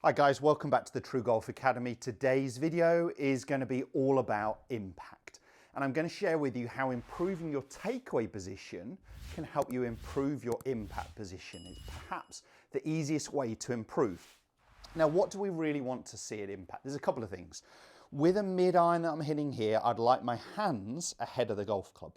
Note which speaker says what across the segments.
Speaker 1: Hi guys, welcome back to the TruGolf Academy. Today's video is going to be all about impact. And I'm going to share with you how improving your takeaway position can help you improve your impact position. It's perhaps the easiest way to improve. Now, what do we really want to see at impact? There's a couple of things. With a mid-iron that I'm hitting here, I'd like my hands ahead of the golf club.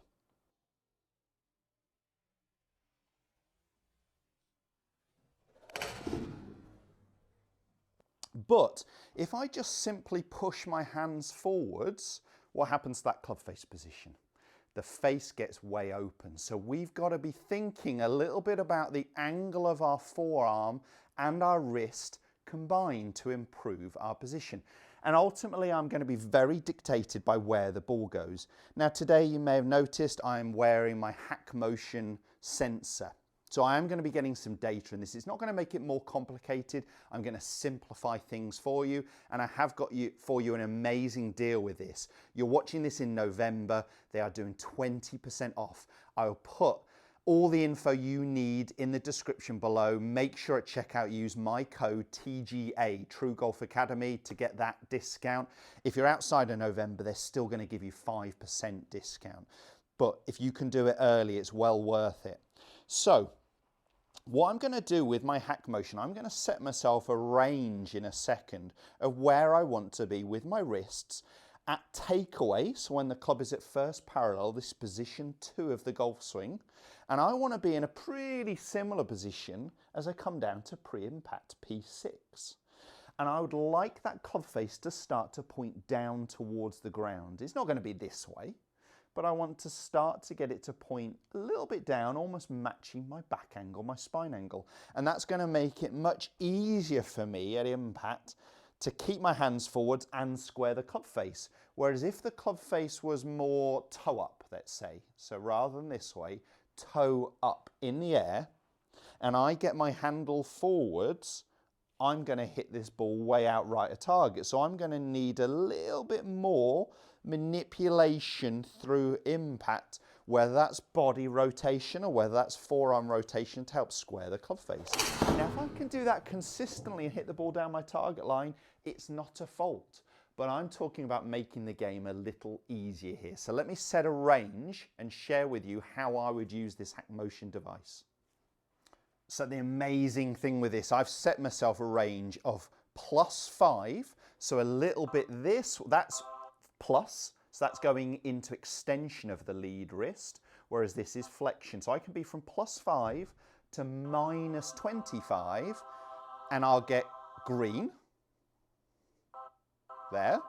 Speaker 1: But if I just simply push my hands forwards, what happens to that club face position? The face gets way open. So we've got to be thinking a little bit about the angle of our forearm and our wrist combined to improve our position. And ultimately, I'm going to be very dictated by where the ball goes. Now today, you may have noticed I'm wearing my HackMotion sensor. So I am going to be getting some data in this. It's not going to make it more complicated. I'm going to simplify things for you. And I have got for you an amazing deal with this. You're watching this in November. They are doing 20% off. I'll put all the info you need in the description below. Make sure at checkout you use my code TGA, TruGolf Academy, to get that discount. If you're outside of November, they're still going to give you 5% discount. But if you can do it early, it's well worth it. So what I'm going to do with my HackMotion, I'm going to set myself a range in a second of where I want to be with my wrists at takeaway. So when the club is at first parallel, this position 2 of the golf swing. And I want to be in a pretty similar position as I come down to pre-impact P6. And I would like that club face to start to point down towards the ground. It's not going to be this way, but I want to start to get it to point a little bit down, almost matching my back angle, my spine angle. And that's going to make it much easier for me at impact to keep my hands forwards and square the club face. Whereas if the club face was more toe up, let's say, so rather than this way, toe up in the air, and I get my handle forwards, I'm going to hit this ball way out right of target. So I'm going to need a little bit more manipulation through impact, whether that's body rotation or whether that's forearm rotation to help square the club face. Now, if I can do that consistently and hit the ball down my target line, it's not a fault. But I'm talking about making the game a little easier here. So let me set a range and share with you how I would use this HackMotion device. So the amazing thing with this, I've set myself a range of +5. So a little bit that's plus. So that's going into extension of the lead wrist, whereas this is flexion. So I can be from +5 to -25, and I'll get green there.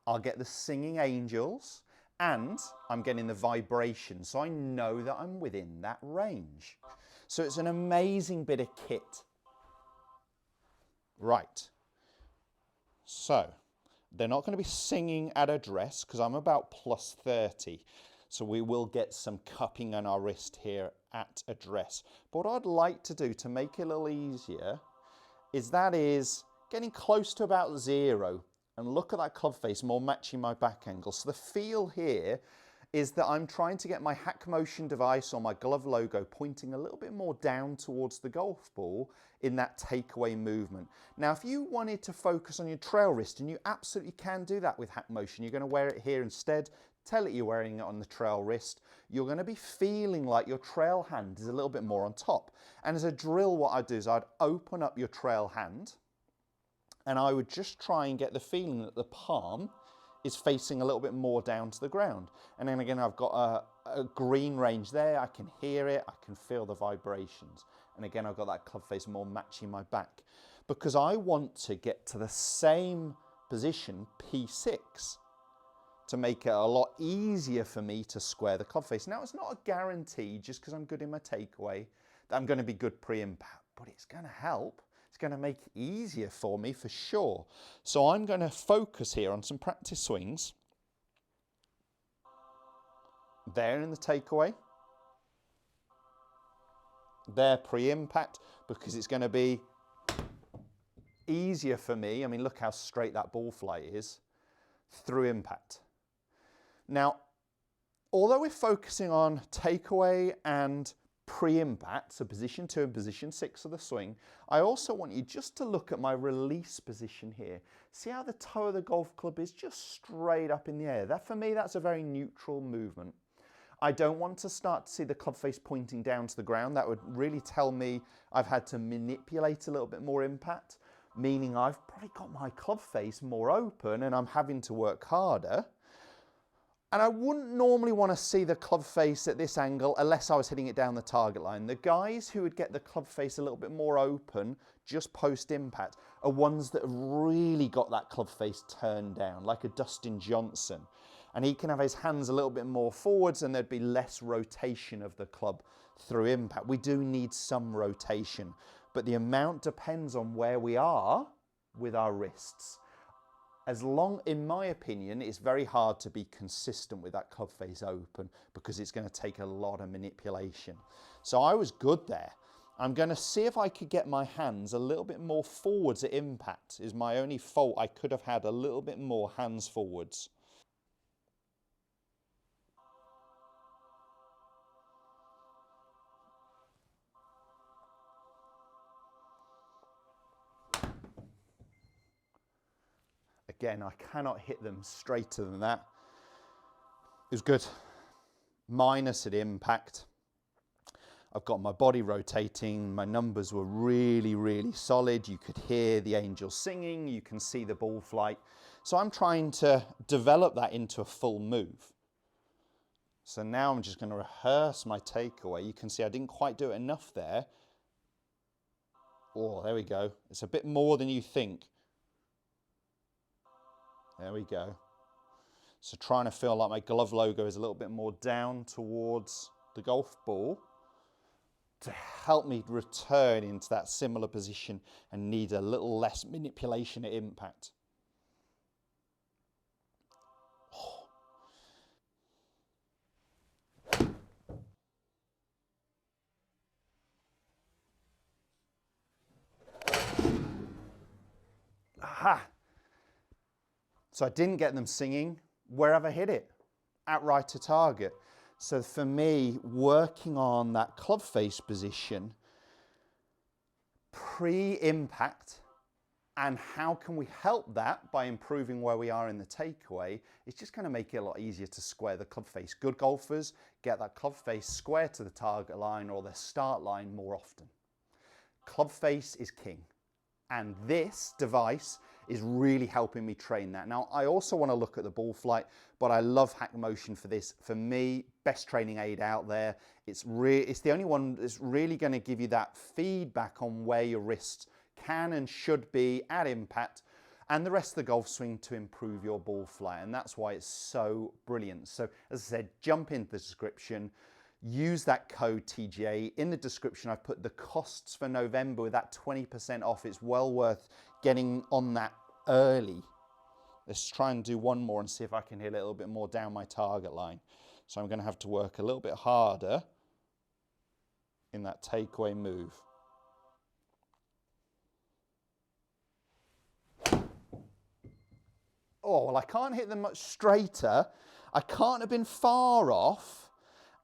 Speaker 1: I'll get the singing angels, and I'm getting the vibration. So I know that I'm within that range. So it's an amazing bit of kit. Right. So they're not going to be singing at address because I'm about +30. So we will get some cupping on our wrist here at address. But what I'd like to do to make it a little easier is getting close to about 0 and look at that club face more matching my back angle. So the feel here is that I'm trying to get my HackMotion device or my glove logo pointing a little bit more down towards the golf ball in that takeaway movement. Now, if you wanted to focus on your trail wrist, and you absolutely can do that with HackMotion, you're going to wear it here instead, tell it you're wearing it on the trail wrist, you're going to be feeling like your trail hand is a little bit more on top. And as a drill, what I'd do is I'd open up your trail hand, and I would just try and get the feeling that the palm is facing a little bit more down to the ground. And then again, I've got a green range there. I can hear it. I can feel the vibrations. And again, I've got that club face more matching my back because I want to get to the same position, P6, to make it a lot easier for me to square the club face. Now, it's not a guarantee just because I'm good in my takeaway that I'm going to be good pre-impact, but it's going to help. It's going to make it easier for me for sure. So I'm going to focus here on some practice swings. There in the takeaway. There pre-impact, because it's going to be easier for me. I mean, look how straight that ball flight is through impact. Now, although we're focusing on takeaway and pre-impact, so position 2 and position 6 of the swing, I also want you just to look at my release position here. See how the toe of the golf club is just straight up in the air. That, for me, that's a very neutral movement. I don't want to start to see the club face pointing down to the ground. That would really tell me I've had to manipulate a little bit more impact, meaning I've probably got my club face more open and I'm having to work harder. And I wouldn't normally want to see the club face at this angle unless I was hitting it down the target line. The guys who would get the club face a little bit more open just post-impact are ones that have really got that club face turned down, like a Dustin Johnson. And he can have his hands a little bit more forwards and there'd be less rotation of the club through impact. We do need some rotation, but the amount depends on where we are with our wrists. As long, in my opinion, it's very hard to be consistent with that club face open because it's going to take a lot of manipulation. So I was good there. I'm going to see if I could get my hands a little bit more forwards at impact. Is my only fault. I could have had a little bit more hands forwards. Again, I cannot hit them straighter than that. It was good. Minus at impact. I've got my body rotating. My numbers were really, really solid. You could hear the angels singing. You can see the ball flight. So I'm trying to develop that into a full move. So now I'm just going to rehearse my takeaway. You can see I didn't quite do it enough there. Oh, there we go. It's a bit more than you think. There we go. So trying to feel like my glove logo is a little bit more down towards the golf ball to help me return into that similar position and need a little less manipulation at impact. Aha! So I didn't get them singing wherever I hit it, at right to target. So for me, working on that club face position, pre-impact, and how can we help that by improving where we are in the takeaway, it's just going to make it a lot easier to square the club face. Good golfers get that club face square to the target line or the start line more often. Club face is king. And this device is really helping me train that. Now, I also want to look at the ball flight, but I love HackMotion for this. For me, best training aid out there. It's the only one that's really going to give you that feedback on where your wrists can and should be at impact and the rest of the golf swing to improve your ball flight. And that's why it's so brilliant. So as I said, jump into the description. Use that code TGA. In the description, I've put the costs for November with that 20% off. It's well worth getting on that early. Let's try and do one more and see if I can hit a little bit more down my target line. So I'm going to have to work a little bit harder in that takeaway move. Oh, well, I can't hit them much straighter. I can't have been far off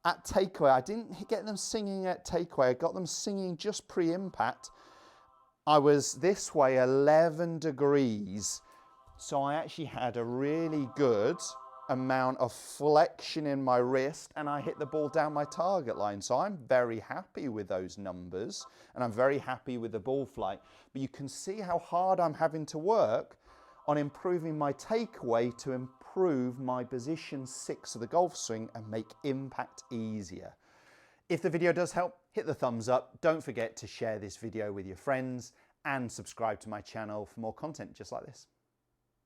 Speaker 1: at takeaway. I didn't get them singing at takeaway. I got them singing just pre-impact. I was this way 11 degrees. So I actually had a really good amount of flexion in my wrist and I hit the ball down my target line. So I'm very happy with those numbers and I'm very happy with the ball flight. But you can see how hard I'm having to work on improving my takeaway to improve my position 6 of the golf swing and make impact easier. If the video does help, hit the thumbs up. Don't forget to share this video with your friends and subscribe to my channel for more content just like this.